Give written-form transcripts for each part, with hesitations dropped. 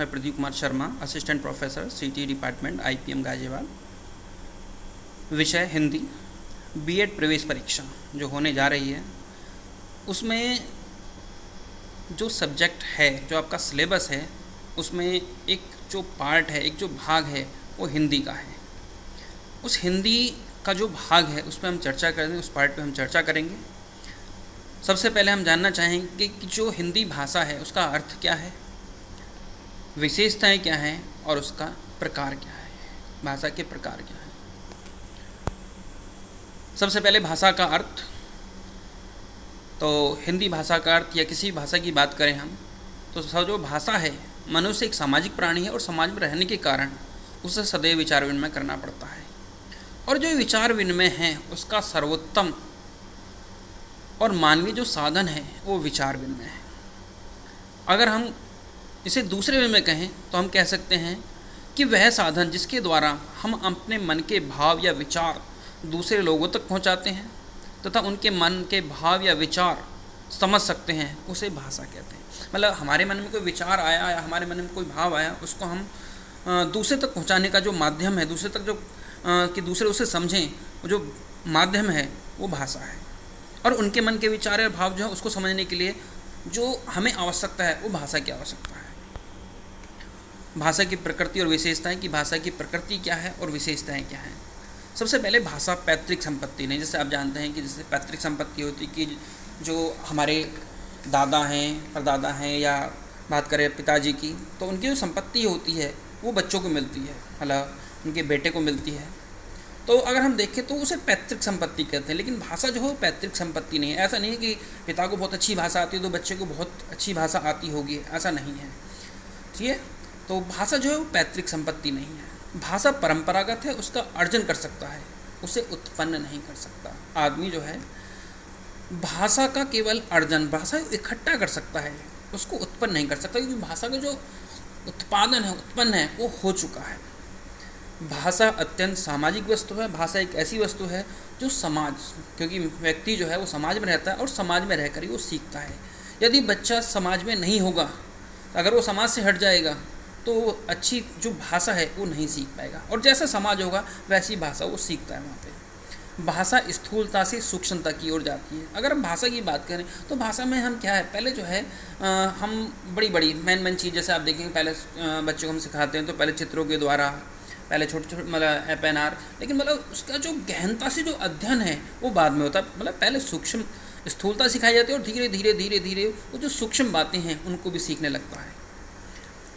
मैं Pradeep Kumar Sharma, assistant professor सीटी department IPM Ghaziabad. विषय हिंदी। बीएड प्रवेश परीक्षा जो होने जा रही है उसमें जो सब्जेक्ट है, जो आपका सिलेबस है, उसमें एक जो पार्ट है, एक जो भाग है वो हिंदी का है। उस हिंदी का जो भाग है उस पर हम चर्चा करेंगे, उस पार्ट पे हम चर्चा करेंगे। सबसे पहले हम जानना चाहेंगे कि जो हिंदी भाषा है उसका अर्थ क्या है, विशेषताएं क्या हैं और उसका प्रकार क्या है, भाषा के प्रकार क्या है। सबसे पहले भाषा का अर्थ। तो हिंदी भाषा का अर्थ या किसी भाषा की बात करें हम तो जो भाषा है, मनुष्य एक सामाजिक प्राणी है और समाज में रहने के कारण उसे सदैव विचार विनिमय करना पड़ता है। और जो विचार विनिमय है उसका सर्वोत्तम और मानवीय जो साधन है वो विचार विनिमय है। अगर हम इसे दूसरे वे में कहें तो हम कह सकते हैं कि वह साधन जिसके द्वारा हम अपने मन के भाव या विचार दूसरे लोगों तक पहुंचाते हैं तथा उनके मन के भाव या विचार समझ सकते हैं, उसे भाषा कहते हैं। मतलब हमारे मन में कोई विचार आया या हमारे मन में कोई भाव आया, उसको हम दूसरे तक पहुंचाने का जो माध्यम है, दूसरे तक जो कि दूसरे उसे समझें, वो जो माध्यम है वो भाषा है। और उनके मन के विचार और भाव जो है उसको समझने के लिए जो हमें आवश्यकता है वो भाषा की आवश्यकता है। भाषा की प्रकृति और विशेषताएं, कि भाषा की प्रकृति क्या है और विशेषताएं क्या हैं। सबसे पहले भाषा पैतृक संपत्ति नहीं। जैसे आप जानते हैं कि जैसे पैतृक संपत्ति होती है कि जो हमारे दादा हैं, परदादा हैं, या बात करें पिताजी की, तो उनकी जो संपत्ति होती है वो बच्चों को मिलती है, मतलब उनके बेटे को मिलती है। तो अगर हम देखें तो उसे पैतृक संपत्ति कहते हैं। लेकिन भाषा जो है पैतृक संपत्ति नहीं है। ऐसा नहीं है कि पिता को बहुत अच्छी भाषा आती है तो बच्चे को बहुत अच्छी भाषा आती होगी, ऐसा नहीं है। ठीक है, तो भाषा जो है वो पैतृक संपत्ति नहीं है। भाषा परंपरागत है, उसका अर्जन कर सकता है, उसे उत्पन्न नहीं कर सकता। आदमी जो है भाषा का केवल अर्जन, भाषा इकट्ठा कर सकता है, उसको उत्पन्न नहीं कर सकता, क्योंकि भाषा का जो उत्पादन है, उत्पन्न है, वो हो चुका है। भाषा अत्यंत सामाजिक वस्तु है। भाषा एक ऐसी वस्तु है जो समाज, क्योंकि व्यक्ति जो है वो समाज में रहता है और समाज में रहकर ही वो सीखता है। यदि बच्चा समाज में नहीं होगा, अगर वो समाज से हट जाएगा तो अच्छी जो भाषा है वो नहीं सीख पाएगा, और जैसा समाज होगा वैसी भाषा वो सीखता है। वहाँ पे भाषा स्थूलता से सूक्ष्मता की ओर जाती है। अगर हम भाषा की बात करें तो भाषा में हम क्या है, पहले जो है हम बड़ी मेन चीज़, जैसे आप देखेंगे पहले बच्चों को हम सिखाते हैं तो पहले चित्रों के द्वारा, पहले छोटे मतलब FNR, लेकिन मतलब उसका जो गहनता से जो अध्ययन है वो बाद में होता है। मतलब पहले सूक्ष्म स्थूलता सिखाई जाती है और धीरे धीरे वो जो सूक्ष्म बातें हैं उनको भी सीखने लगता है।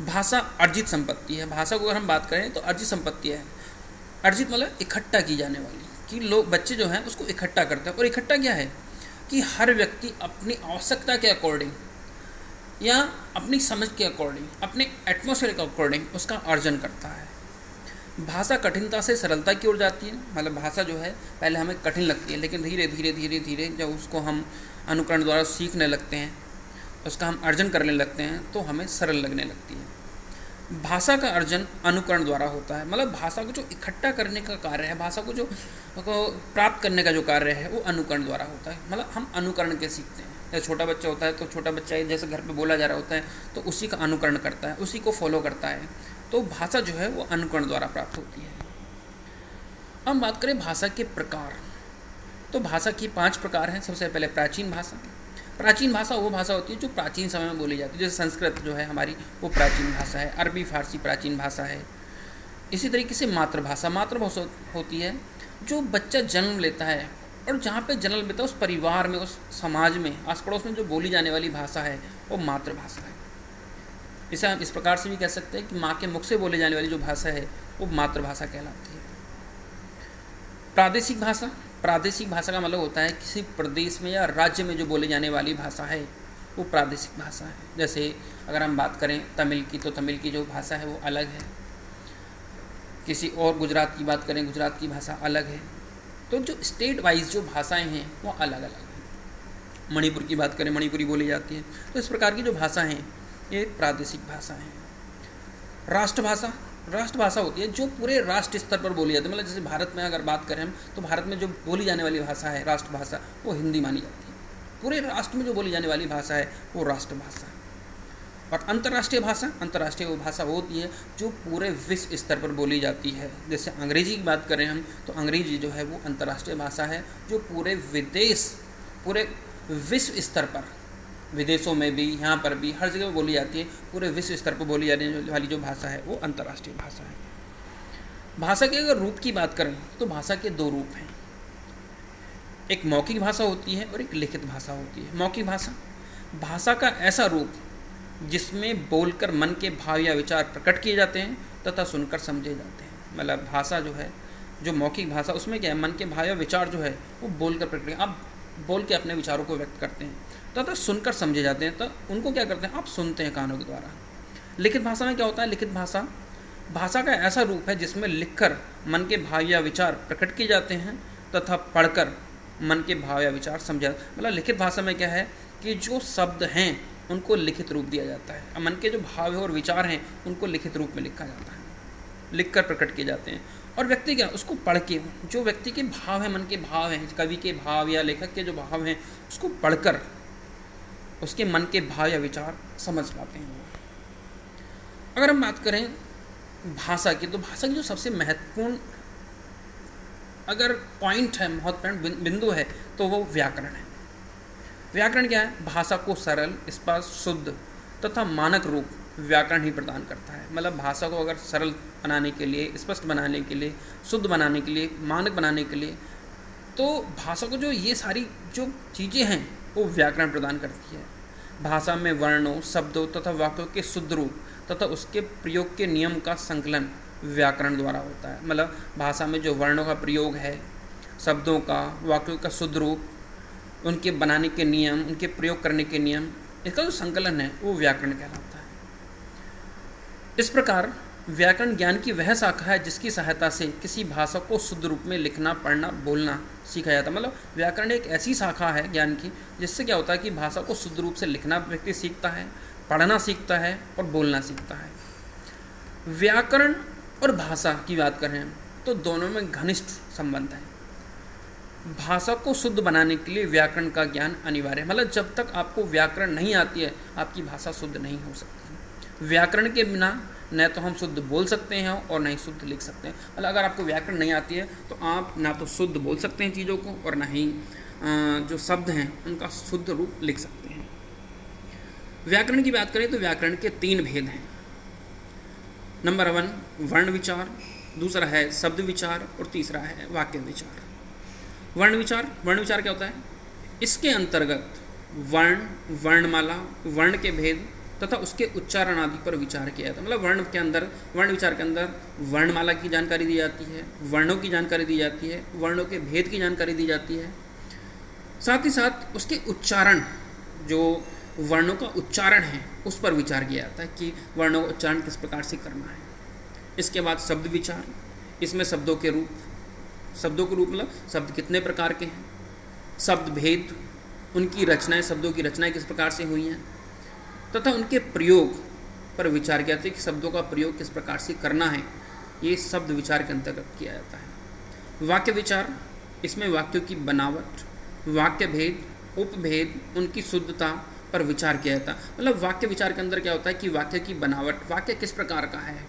भाषा अर्जित संपत्ति है। भाषा को अगर हम बात करें तो अर्जित संपत्ति है। अर्जित मतलब इकट्ठा की जाने वाली, कि लोग बच्चे जो हैं उसको इकट्ठा करते हैं। और इकट्ठा क्या है कि हर व्यक्ति अपनी आवश्यकता के अकॉर्डिंग या अपनी समझ के अकॉर्डिंग, अपने एटमॉस्फेयर के अकॉर्डिंग उसका अर्जन करता है। भाषा कठिनता से सरलता की ओर जाती है। मतलब भाषा जो है पहले हमें कठिन लगती है, लेकिन धीरे धीरे जब उसको हम अनुकरण द्वारा सीखने लगते हैं, उसका हम अर्जन करने लगते हैं तो हमें सरल लगने लगती है। भाषा का अर्जन अनुकरण द्वारा होता है। मतलब भाषा को जो इकट्ठा करने का कार्य है, भाषा को जो प्राप्त करने का जो कार्य है वो अनुकरण द्वारा होता है। मतलब हम अनुकरण के सीखते हैं। जैसे छोटा बच्चा होता है तो छोटा बच्चा जैसे घर पे बोला जा रहा होता है तो उसी का अनुकरण करता है, उसी को फॉलो करता है। तो भाषा जो है वो अनुकरण द्वारा प्राप्त होती है। अब बात करें भाषा के प्रकार, तो भाषा की 5 प्रकार हैं। सबसे पहले प्राचीन भाषा। प्राचीन भाषा वो भाषा होती है जो प्राचीन समय में बोली जाती है। जैसे संस्कृत जो है हमारी वो प्राचीन भाषा है, अरबी फारसी प्राचीन भाषा है। इसी तरीके से मातृभाषा होती है जो बच्चा जन्म लेता है और जहाँ पे जन्म लेता है उस परिवार में, उस समाज में, आस पड़ोस में जो बोली जाने वाली भाषा है वो मातृभाषा है। इसे हम इस प्रकार से भी कह सकते हैं कि माँ के मुख से बोले जाने वाली जो भाषा है वो मातृभाषा कहलाती है। प्रादेशिक भाषा। प्रादेशिक भाषा का मतलब होता है किसी प्रदेश में या राज्य में जो बोली जाने वाली भाषा है वो प्रादेशिक भाषा है। जैसे अगर हम बात करें तमिल की, तो तमिल की जो भाषा है वो अलग है। किसी और गुजरात की बात करें, गुजरात की भाषा अलग है। तो जो स्टेट वाइज जो भाषाएं हैं वो अलग अलग हैं। मणिपुर की बात करें, मणिपुरी बोली जाती है। तो इस प्रकार की जो भाषा हैं ये प्रादेशिक भाषा है। राष्ट्रभाषा। राष्ट्रभाषा होती है जो पूरे राष्ट्र स्तर पर बोली जाती है। मतलब जैसे भारत में अगर बात करें हम तो भारत में जो बोली जाने वाली भाषा है राष्ट्रभाषा वो हिंदी मानी जाती है। पूरे राष्ट्र में जो बोली जाने वाली भाषा है वो राष्ट्रभाषा है। और अंतर्राष्ट्रीय वो भाषा वो होती है जो पूरे विश्व स्तर पर बोली जाती है। जैसे अंग्रेजी की बात करें हम, तो अंग्रेजी जो है वो अंतर्राष्ट्रीय भाषा है जो पूरे विश्व स्तर पर, विदेशों में भी, यहाँ पर भी, हर जगह बोली जाती है। पूरे विश्व स्तर पर बोली जाने वाली जो भाषा है वो अंतर्राष्ट्रीय भाषा है। भाषा के अगर रूप की बात करें तो भाषा के दो रूप हैं, एक मौखिक भाषा होती है और एक लिखित भाषा होती है। मौखिक भाषा का ऐसा रूप जिसमें बोलकर मन के भाव या विचार प्रकट किए जाते हैं तथा सुनकर समझे जाते हैं। मतलब भाषा जो है, जो मौखिक भाषा, उसमें क्या है, मन के भाव या विचार जो है वो बोलकर प्रकट, आप बोल के अपने विचारों को व्यक्त करते हैं तथा सुनकर समझे जाते हैं, तो उनको क्या करते हैं, आप सुनते हैं कानों के द्वारा। लिखित भाषा में क्या होता है, लिखित भाषा का ऐसा रूप है जिसमें लिखकर मन के भाव या विचार प्रकट किए जाते हैं तथा पढ़कर मन के भाव या विचार समझा। मतलब लिखित भाषा में क्या है कि जो शब्द हैं उनको लिखित रूप दिया जाता है, मन के जो भाव है और विचार हैं उनको लिखित रूप में लिखा जाता है, लिखकर प्रकट किए जाते हैं। और व्यक्ति क्या, उसको पढ़ के, जो व्यक्ति के भाव हैं, मन के भाव हैं, कवि के भाव या लेखक के जो भाव हैं, उसको पढ़कर उसके मन के भाव या विचार समझ पाते हैं। अगर हम बात करें भाषा की, तो भाषा की जो सबसे महत्वपूर्ण अगर पॉइंट है, महत्वपूर्ण बिंदु है, तो वो व्याकरण है। व्याकरण क्या है, भाषा को सरल, स्पष्ट, शुद्ध तथा मानक रूप व्याकरण ही प्रदान करता है। मतलब भाषा को अगर सरल बनाने के लिए, स्पष्ट बनाने के लिए, शुद्ध बनाने के लिए, मानक बनाने के लिए, तो भाषा को जो ये सारी जो चीज़ें हैं वो व्याकरण प्रदान करती है। भाषा में वर्णों, शब्दों तथा वाक्यों के शुद्ध रूप तथा उसके प्रयोग के नियम का संकलन व्याकरण द्वारा होता है। मतलब भाषा में जो वर्णों का प्रयोग है, शब्दों का, वाक्यों का शुद्ध रूप, उनके बनाने के नियम, उनके प्रयोग करने के नियम, इसका जो संकलन है वो व्याकरण कहलाता है। इस प्रकार व्याकरण ज्ञान की वह शाखा है जिसकी सहायता से किसी भाषा को शुद्ध रूप में लिखना, पढ़ना, बोलना सीखा जाता है। मतलब व्याकरण एक ऐसी शाखा है ज्ञान की जिससे क्या होता है कि भाषा को शुद्ध रूप से लिखना व्यक्ति सीखता है, पढ़ना सीखता है और बोलना सीखता है। व्याकरण और भाषा की बात करें तो दोनों में घनिष्ठ संबंध है। भाषा को शुद्ध बनाने के लिए व्याकरण का ज्ञान अनिवार्य है। मतलब जब तक आपको व्याकरण नहीं आती है, आपकी भाषा शुद्ध नहीं हो सकती। व्याकरण के बिना न तो हम शुद्ध बोल सकते हैं और न ही शुद्ध लिख सकते हैं। मतलब अगर आपको व्याकरण नहीं आती है तो आप ना तो शुद्ध बोल सकते हैं चीज़ों को और ना ही जो शब्द हैं उनका शुद्ध रूप लिख सकते हैं। व्याकरण की बात करें तो व्याकरण के 3 भेद हैं। नंबर 1 वर्ण विचार, दूसरा है शब्द विचार और तीसरा है वाक्य विचार। वर्ण विचार क्या होता है, इसके अंतर्गत वर्ण, वर्णमाला, वर्ण के भेद तथा उसके उच्चारण आदि पर विचार किया जाता है। मतलब वर्ण विचार के अंदर वर्णमाला की जानकारी दी जाती है, वर्णों की जानकारी दी जाती है, वर्णों के भेद की जानकारी दी जाती है, साथ ही साथ उसके उच्चारण, जो वर्णों का उच्चारण है उस पर विचार किया जाता है कि वर्णों का उच्चारण किस प्रकार से करना है। इसके बाद शब्द विचार, इसमें शब्दों के रूप मतलब शब्द कितने प्रकार के हैं, शब्द भेद, उनकी रचनाएं, शब्दों की रचनाएं किस प्रकार से हुई हैं तथा उनके प्रयोग पर विचार किया जाता है कि शब्दों का प्रयोग किस प्रकार से करना है। ये शब्द विचार के अंतर्गत किया जाता है। वाक्य विचार, इसमें वाक्यों की बनावट, वाक्य भेद, उपभेद, उनकी शुद्धता पर विचार किया जाता है। मतलब वाक्य विचार के अंदर क्या होता है कि वाक्य की बनावट, वाक्य किस प्रकार का है,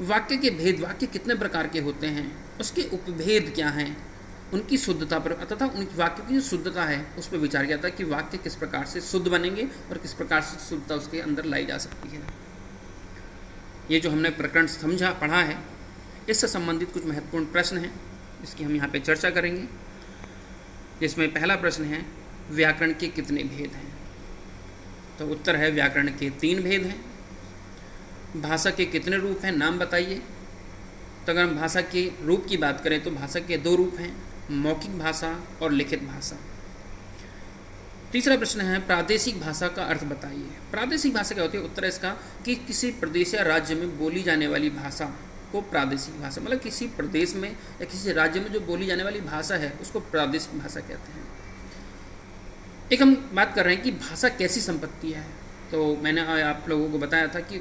वाक्य के भेद, वाक्य कितने प्रकार के होते हैं, उसके उपभेद क्या हैं, उनकी शुद्धता पर तथा उन वाक्य की जो शुद्धता है उस पर विचार किया जाता है कि वाक्य किस प्रकार से शुद्ध बनेंगे और किस प्रकार से शुद्धता उसके अंदर लाई जा सकती है। ये जो हमने प्रकरण पढ़ा है, इससे संबंधित कुछ महत्वपूर्ण प्रश्न हैं जिसकी हम यहाँ पे चर्चा करेंगे। जिसमें पहला प्रश्न है व्याकरण के कितने भेद हैं। तो उत्तर है व्याकरण के 3 भेद हैं। भाषा के कितने रूप हैं, नाम बताइए। तो अगर हम भाषा के रूप की बात करें तो भाषा के 2 रूप हैं, मौखिक भाषा और लिखित भाषा। तीसरा प्रश्न है प्रादेशिक भाषा का अर्थ बताइए। प्रादेशिक भाषा क्या होती है, उत्तर है इसका कि किसी प्रदेश या राज्य में बोली जाने वाली भाषा को प्रादेशिक भाषा, मतलब किसी प्रदेश में या किसी राज्य में जो बोली जाने वाली भाषा है उसको प्रादेशिक भाषा कहते हैं। एक हम बात कर रहे हैं कि भाषा कैसी संपत्ति है। तो मैंने आप लोगों को बताया था कि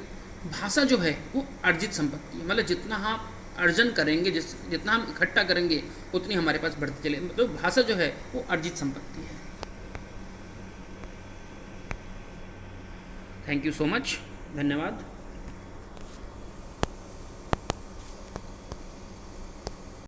भाषा जो है वो अर्जित संपत्ति है। मतलब जितना हम अर्जन करेंगे, जितना हम इकट्ठा करेंगे उतनी हमारे पास बढ़ती चले। मतलब भाषा जो है वो अर्जित संपत्ति है। थैंक यू सो मच, धन्यवाद।